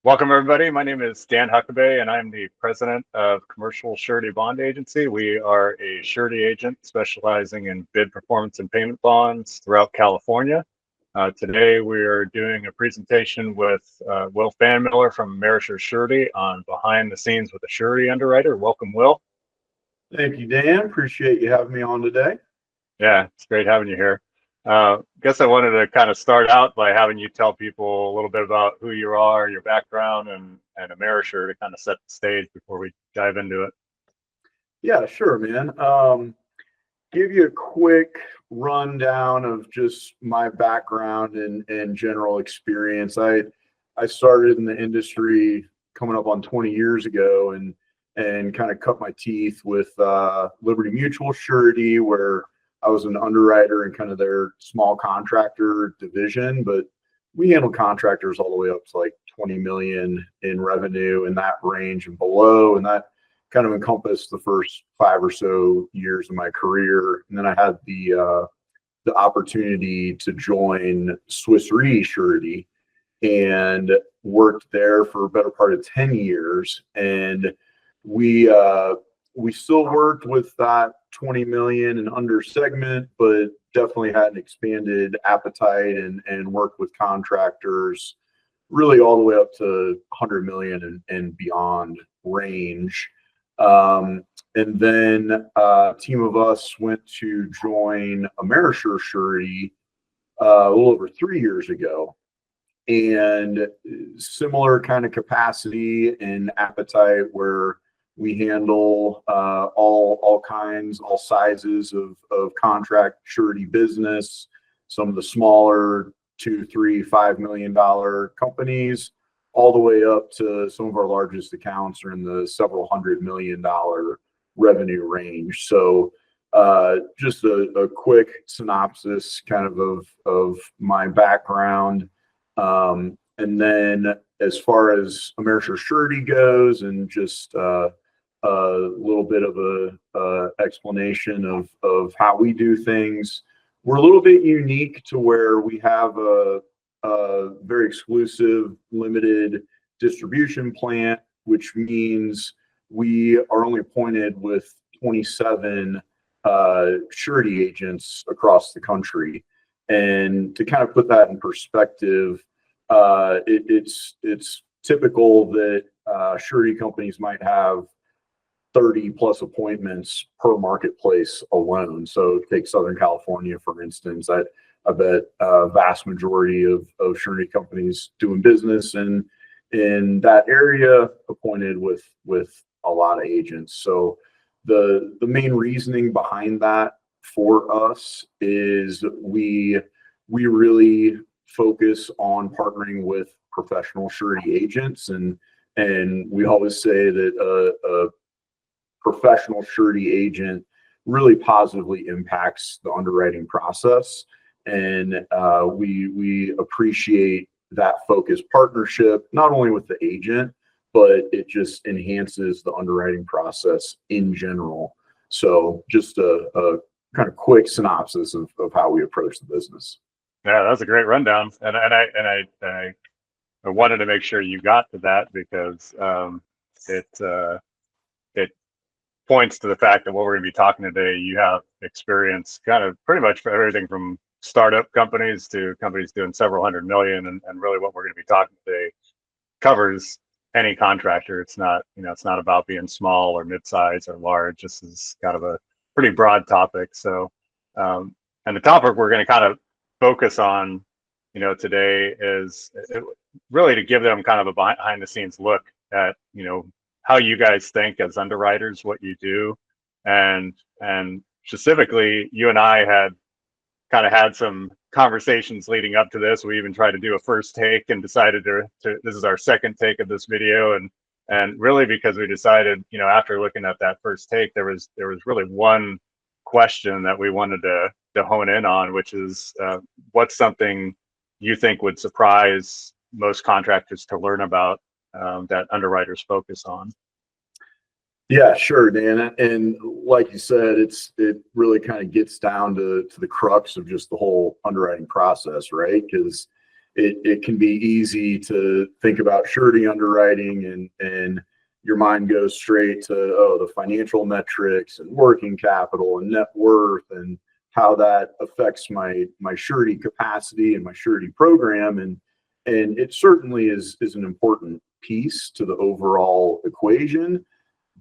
Welcome, everybody. My name is Dan Huckabay, and I'm the president of Commercial Surety Bond Agency. We are a surety agent specializing in bid performance and payment bonds throughout California. Today, we are doing a presentation with Will Pfanmiller from Amerisure Surety on behind the scenes with a surety underwriter. Welcome, Will. Thank you, Dan. Appreciate you having me on today. Yeah, it's great having you here. Guess I wanted to kind of start out by having you tell people a little bit about who you are, your background, and Amerisure to kind of set the stage before we dive into it. Yeah, sure, man. Give you a quick rundown of just my background and general experience. I started in the industry coming up on 20 years ago and kind of cut my teeth with Liberty Mutual Surety, where I was an underwriter in kind of their small contractor division, but we handle contractors all the way up to like 20 million in revenue in that range and below. And that kind of encompassed the first 5 or so years of my career. And then I had the opportunity to join Swiss Re Surety and worked there for a better part of 10 years. And we still worked with that 20 million and under segment, but definitely had an expanded appetite and worked with contractors really all the way up to 100 million and beyond range. And then a team of us went to join Amerisure Surety a little over 3 years ago. And similar kind of capacity and appetite where we handle all kinds, all sizes of contract surety business, some of the smaller $2, $3, $5 million companies, all the way up to some of our largest accounts are in the several $100 million revenue range. So just a quick synopsis kind of my background. And then as far as Amerisure Surety goes, and just a little bit of a explanation of how we do things. We're a little bit unique to where we have a very exclusive limited distribution plant, which means we are only appointed with 27 surety agents across the country. And to kind of put that in perspective, it's typical that surety companies might have 30 plus appointments per marketplace alone. So take Southern California, for instance. I bet a vast majority of surety companies doing business in that area appointed with a lot of agents. So the main reasoning behind that for us is we really focus on partnering with professional surety agents, and we always say that a professional surety agent really positively impacts the underwriting process, and we appreciate that focused partnership not only with the agent, but it just enhances the underwriting process in general. So just a kind of quick synopsis of how we approach the business. Yeah, that was a great rundown, and I wanted to make sure you got to that because it points to the fact that what we're going to be talking today, you have experience kind of pretty much for everything from startup companies to companies doing several hundred million, and really what we're going to be talking today covers any contractor. It's not, it's not about being small or mid-size or large. This is kind of a pretty broad topic. So, and the topic we're going to kind of focus on, today is really to give them kind of a behind the scenes look at, how you guys think as underwriters, what you do. And specifically, you and I had kind of had some conversations leading up to this. We even tried to do a first take and decided to this is our second take of this video. And really because we decided, after looking at that first take, there was really one question that we wanted to hone in on, which is what's something you think would surprise most contractors to learn about that underwriters focus on? Yeah, sure, Dan. And like you said, it really kind of gets down to the crux of just the whole underwriting process, right? Because it can be easy to think about surety underwriting and your mind goes straight to, oh, the financial metrics and working capital and net worth and how that affects my surety capacity and my surety program. And it certainly is an important piece to the overall equation.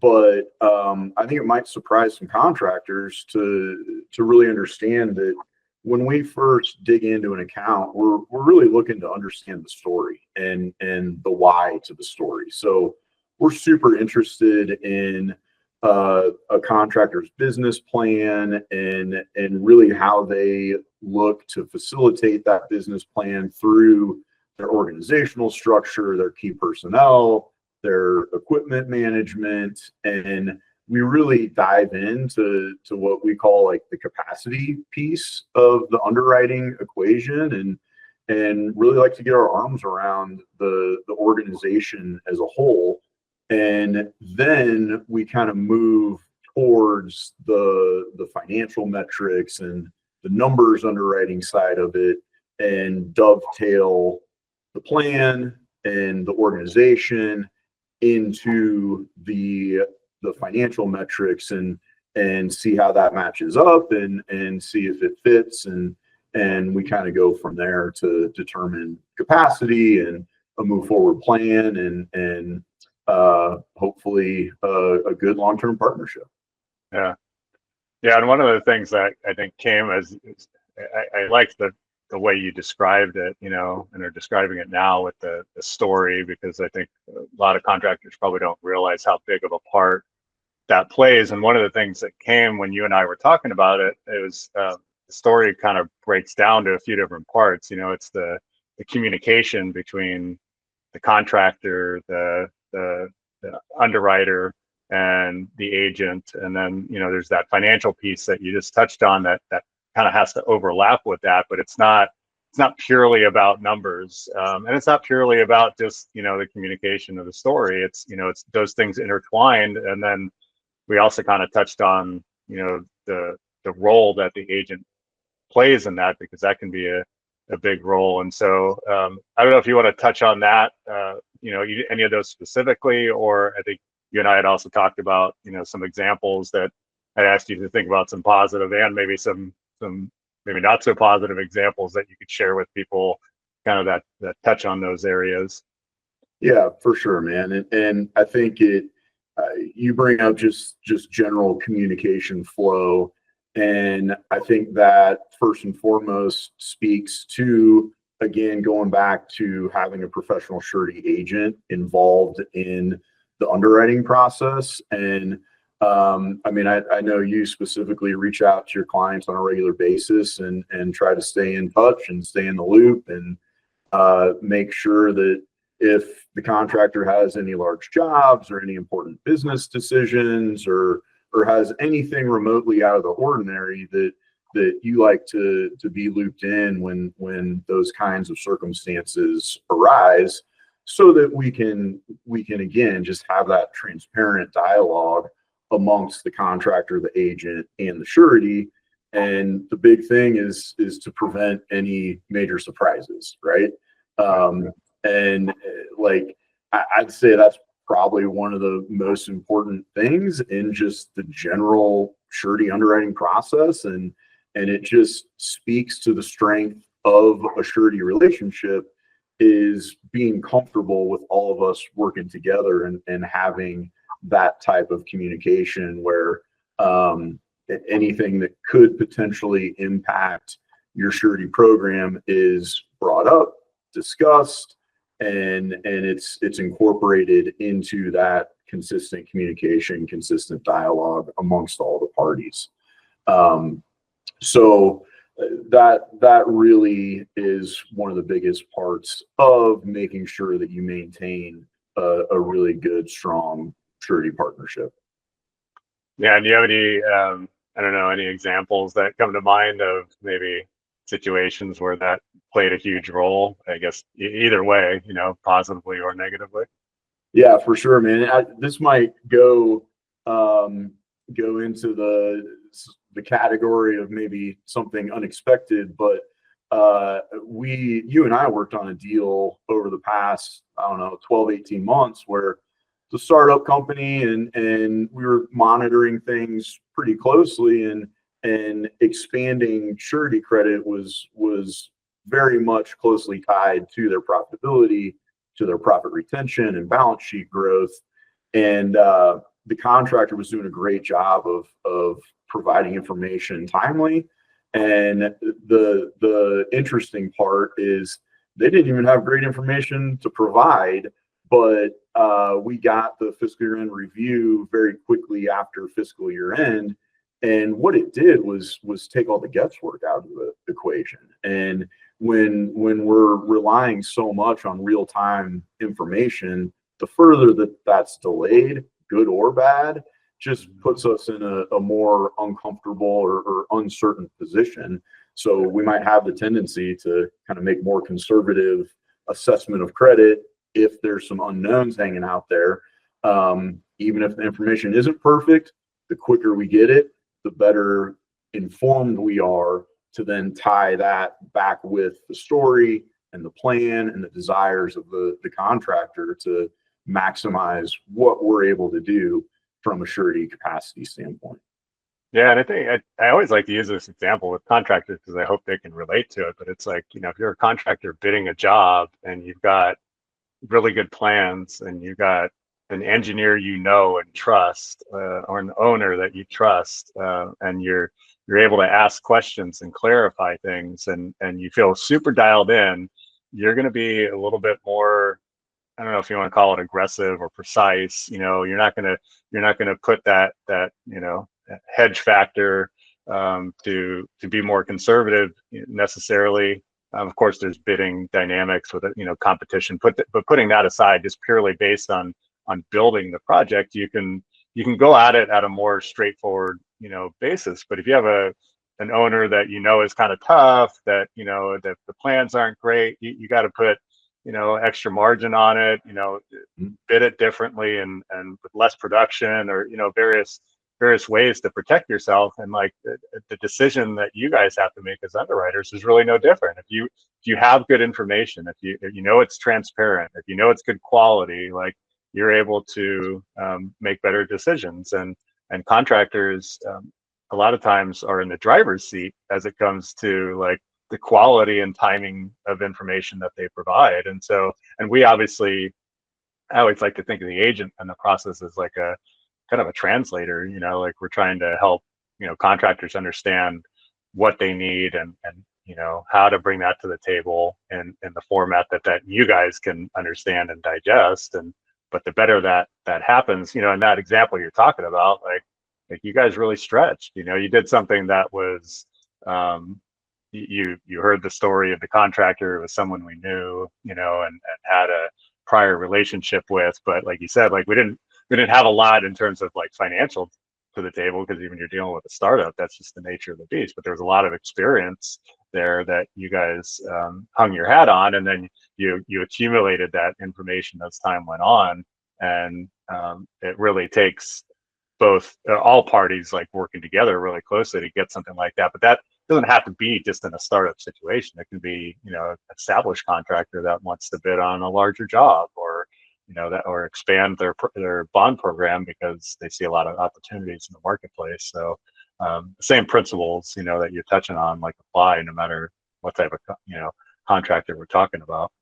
But I think it might surprise some contractors to really understand that when we first dig into an account, we're really looking to understand the story and the why to the story. So we're super interested in a contractor's business plan and really how they look to facilitate that business plan through their organizational structure, their key personnel, their equipment management, and we really dive into what we call like the capacity piece of the underwriting equation and really like to get our arms around the organization as a whole. And then we kind of move towards the financial metrics and the numbers underwriting side of it and dovetail the plan and the organization into the financial metrics and see how that matches up and see if it fits and we kind of go from there to determine capacity and a move forward plan and hopefully a good long-term partnership. Yeah. And one of the things that I think came as I liked the way you described it, and are describing it now with the story, because I think a lot of contractors probably don't realize how big of a part that plays. And one of the things that came when you and I were talking about it, it was the story kind of breaks down to a few different parts. It's the communication between the contractor, the underwriter, and the agent, and then there's that financial piece that you just touched on that kind of has to overlap with that, but it's not purely about numbers, and it's not purely about just the communication of the story. It's those things intertwined, and then we also kind of touched on the role that the agent plays in that, because that can be a big role. And so I don't know if you want to touch on that, any of those specifically, or I think you and I had also talked about some examples that I asked you to think about, some positive and maybe some maybe not so positive examples that you could share with people, kind of that touch on those areas. Yeah, for sure, man. And I think you bring up just general communication flow. And I think that first and foremost speaks to, again, going back to having a professional surety agent involved in the underwriting process. And I know you specifically reach out to your clients on a regular basis and try to stay in touch and stay in the loop and make sure that if the contractor has any large jobs or any important business decisions or has anything remotely out of the ordinary, that you like to be looped in when those kinds of circumstances arise, so that we can again just have that transparent dialogue amongst the contractor, the agent, and the surety. And the big thing is to prevent any major surprises, right? And like I'd say that's probably one of the most important things in just the general surety underwriting process, and it just speaks to the strength of a surety relationship, is being comfortable with all of us working together and having that type of communication where anything that could potentially impact your surety program is brought up, discussed, and it's incorporated into that consistent communication, consistent dialogue amongst all the parties. So that really is one of the biggest parts of making sure that you maintain a really good, strong surety partnership. Yeah, and do you have any I don't know, any examples that come to mind of maybe situations where that played a huge role? I guess either way, positively or negatively. Yeah, for sure, man. This might go into the category of maybe something unexpected, but you and I worked on a deal over the past, I don't know, 12, 18 months where it's a startup company and we were monitoring things pretty closely, and expanding surety credit was very much closely tied to their profitability, to their profit retention and balance sheet growth. And the contractor was doing a great job of providing information timely. And the interesting part is they didn't even have great information to provide, but we got the fiscal year end review very quickly after fiscal year end. And what it did was take all the guesswork out of the equation. And when we're relying so much on real time information, the further that's delayed, good or bad, just puts us in a more uncomfortable or uncertain position. So we might have the tendency to kind of make more conservative assessment of credit if there's some unknowns hanging out there. Even if the information isn't perfect, the quicker we get it, the better informed we are to then tie that back with the story and the plan and the desires of the contractor to maximize what we're able to do from a surety capacity standpoint. Yeah, and I think I always like to use this example with contractors because I hope they can relate to it. But it's like, if you're a contractor bidding a job and you've got really good plans and you've got an engineer and trust, or an owner that you trust, and you're able to ask questions and clarify things, and you feel super dialed in, you're going to be a little bit more, I don't know if you want to call it aggressive or precise. You're not gonna put that hedge factor to be more conservative necessarily. Of course, there's bidding dynamics with competition. But putting that aside, just purely based on building the project, you can go at it at a more straightforward basis. But if you have an owner that is kind of tough, that that the plans aren't great, you got to put extra margin on it, bid it differently and with less production, or various ways to protect yourself. And like the decision that you guys have to make as underwriters is really no different. If you have good information, if you know it's transparent, if it's good quality, like you're able to make better decisions. And contractors a lot of times are in the driver's seat as it comes to like the quality and timing of information that they provide. And we obviously, I always like to think of the agent and the process as like a kind of a translator, like we're trying to help, contractors understand what they need and how to bring that to the table in the format that you guys can understand and digest. But the better that happens, in that example you're talking about, like you guys really stretched, you did something that was, you heard the story of the contractor. It was someone we knew, and had a prior relationship with. But like you said, like we didn't have a lot in terms of like financial to the table, because even you're dealing with a startup, that's just the nature of the beast. But there was a lot of experience there that you guys hung your hat on, and then you accumulated that information as time went on. And it really takes both all parties like working together really closely to get something like that. But that doesn't have to be just in a startup situation. It can be, an established contractor that wants to bid on a larger job, or or expand their bond program because they see a lot of opportunities in the marketplace. So the same principles, that you're touching on, like apply no matter what type of contractor we're talking about.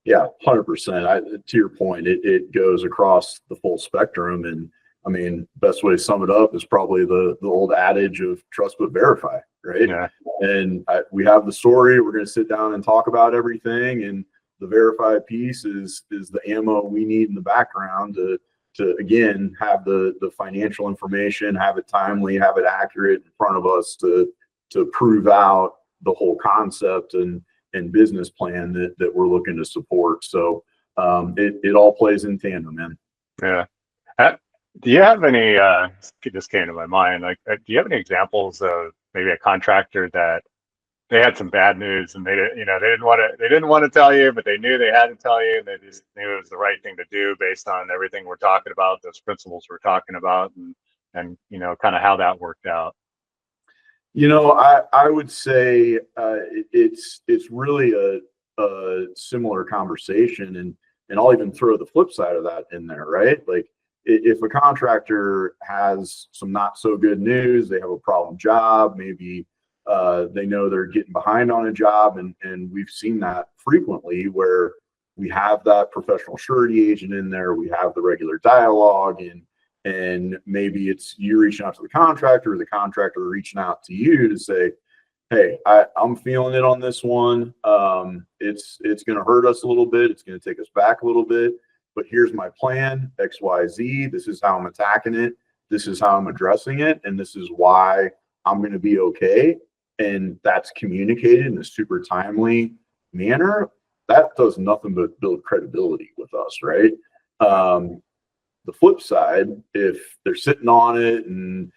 Yeah, 100%. To your point, it goes across the full spectrum. And I mean, best way to sum it up is probably the old adage of trust but verify, right? Yeah. And we have the story. We're going to sit down and talk about everything, and the verify piece is the ammo we need in the background to again have the financial information, have it timely, have it accurate in front of us to prove out the whole concept and business plan that we're looking to support. So it all plays in tandem, man. Yeah. Do you have any, just came to my mind, like, do you have any examples of maybe a contractor that they had some bad news and they didn't want to tell you, but they knew they had to tell you, and they just knew it was the right thing to do based on everything we're talking about, those principles we're talking about, and kind of how that worked out? I would say it's really a similar conversation, and I'll even throw the flip side of that in there, right? Like if a contractor has some not so good news, they have a problem job, maybe they know they're getting behind on a job, and we've seen that frequently where we have that professional surety agent in there, we have the regular dialogue, and maybe it's you reaching out to the contractor or the contractor reaching out to you to say, hey, I'm feeling it on this one. It's going to hurt us a little bit. It's going to take us back a little bit, but here's my plan, XYZ. This is how I'm attacking it. This is how I'm addressing it. And this is why I'm going to be okay. And that's communicated in a super timely manner. That does nothing but build credibility with us, right? The flip side, if they're sitting on it and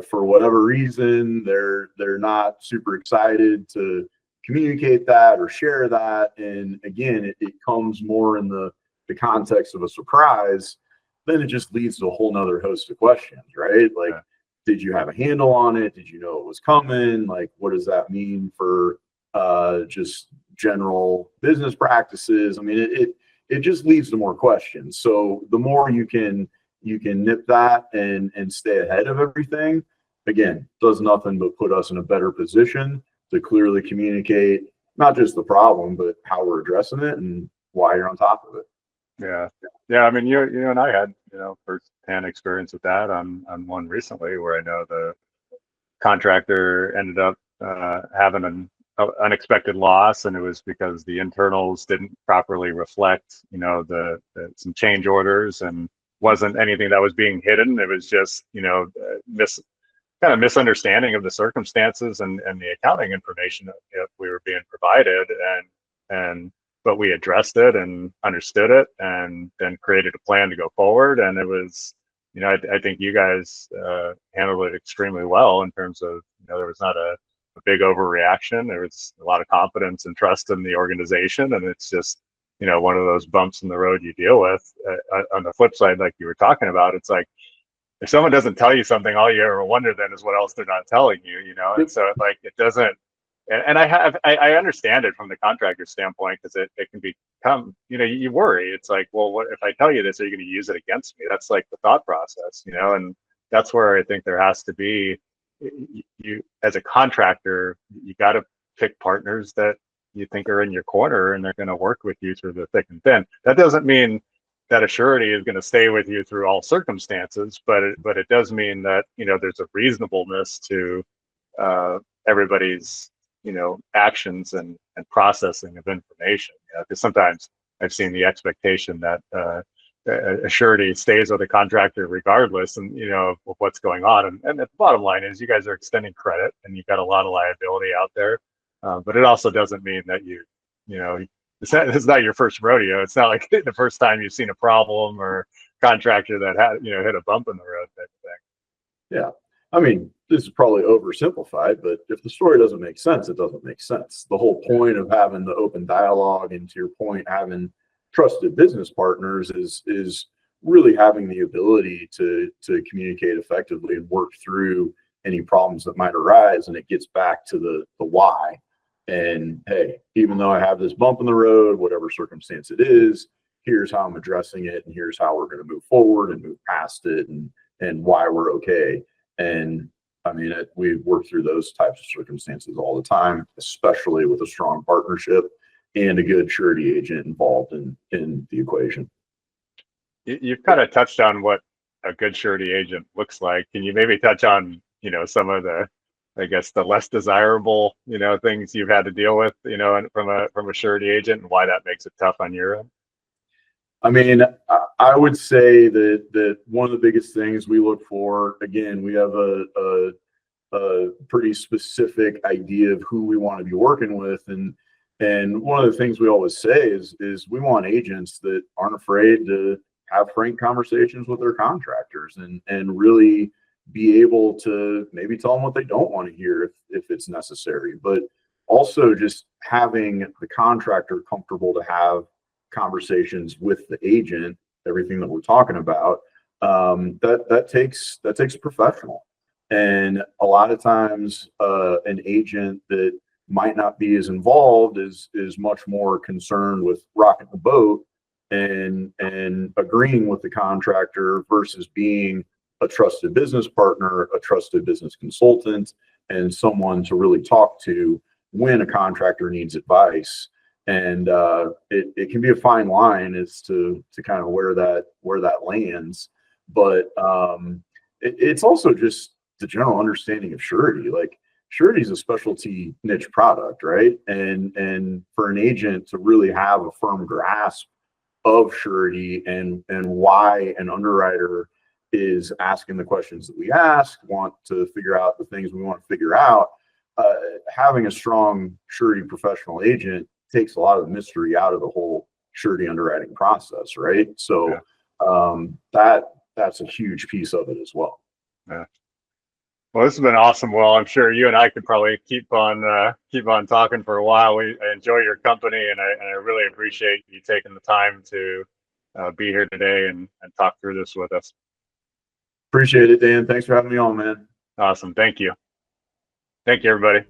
for whatever reason they're not super excited to communicate that or share that, and again it comes more in the context of a surprise, then it just leads to a whole nother host of questions, right? Like, did you have a handle on it? Did you know it was coming? Like, what does that mean for just general business practices? I mean, it just leads to more questions. So the more you can nip that and stay ahead of everything, again, does nothing but put us in a better position to clearly communicate not just the problem, but how we're addressing it and why you're on top of it. Yeah. I mean, you and I had first-hand experience with that on one recently, where I know the contractor ended up having an unexpected loss, and it was because the internals didn't properly reflect the some change orders, and wasn't anything that was being hidden. It was just kind of misunderstanding of the circumstances and the accounting information that we were being provided, but we addressed it and understood it, and then created a plan to go forward. And it was, I think you guys handled it extremely well in terms of, there was not a big overreaction. There was a lot of confidence and trust in the organization, and it's just, one of those bumps in the road you deal with. On the flip side, like you were talking about, it's like, if someone doesn't tell you something, all you ever wonder then is what else they're not telling you, And so it doesn't. And I understand it from the contractor standpoint, because it can become, you worry. It's like, well, what if I tell you this, are you going to use it against me? That's like the thought process, and that's where I think there has to be, you as a contractor, you got to pick partners that you think are in your corner and they're going to work with you through the thick and thin. That doesn't mean that a surety is going to stay with you through all circumstances, but it does mean that, there's a reasonableness to everybody's actions and processing of information. Because sometimes I've seen the expectation that a surety stays with a contractor regardless, and of what's going on. And the bottom line is, you guys are extending credit, and you've got a lot of liability out there. But it also doesn't mean that it's not your first rodeo. It's not like the first time you've seen a problem or contractor that had hit a bump in the road type of thing. Yeah. I mean, this is probably oversimplified, but if the story doesn't make sense, it doesn't make sense. The whole point of having the open dialogue, and to your point, having trusted business partners, is really having the ability to communicate effectively and work through any problems that might arise. And it gets back to the why. And hey, even though I have this bump in the road, whatever circumstance it is, here's how I'm addressing it, and here's how we're going to move forward and move past it, and why we're okay. And I mean, we work through those types of circumstances all the time, especially with a strong partnership and a good surety agent involved in the equation. You've kind of touched on what a good surety agent looks like. Can you maybe touch on, some of the, I guess, the less desirable, things you've had to deal with, from a surety agent, and why that makes it tough on your end? I mean, I would say that one of the biggest things we look for, again, we have a pretty specific idea of who we want to be working with, and one of the things we always say is we want agents that aren't afraid to have frank conversations with their contractors, and really be able to maybe tell them what they don't want to hear if it's necessary, but also just having the contractor comfortable to have conversations with the agent, everything that we're talking about, that takes a professional. And a lot of times, an agent that might not be as involved is much more concerned with rocking the boat and agreeing with the contractor versus being a trusted business partner, a trusted business consultant, and someone to really talk to when a contractor needs advice. And it can be a fine line as to kind of where that lands. But it's also just the general understanding of surety. Like, surety is a specialty niche product, right? And for an agent to really have a firm grasp of surety and why an underwriter is asking the questions that we ask, want to figure out the things we want to figure out, having a strong surety professional agent takes a lot of the mystery out of the whole surety underwriting process, right? So that's a huge piece of it as well. Yeah. Well, this has been awesome. Well, I'm sure you and I could probably keep on talking for a while. I enjoy your company, and I really appreciate you taking the time to be here today and talk through this with us. Appreciate it, Dan. Thanks for having me on, man. Awesome. Thank you. Thank you, everybody.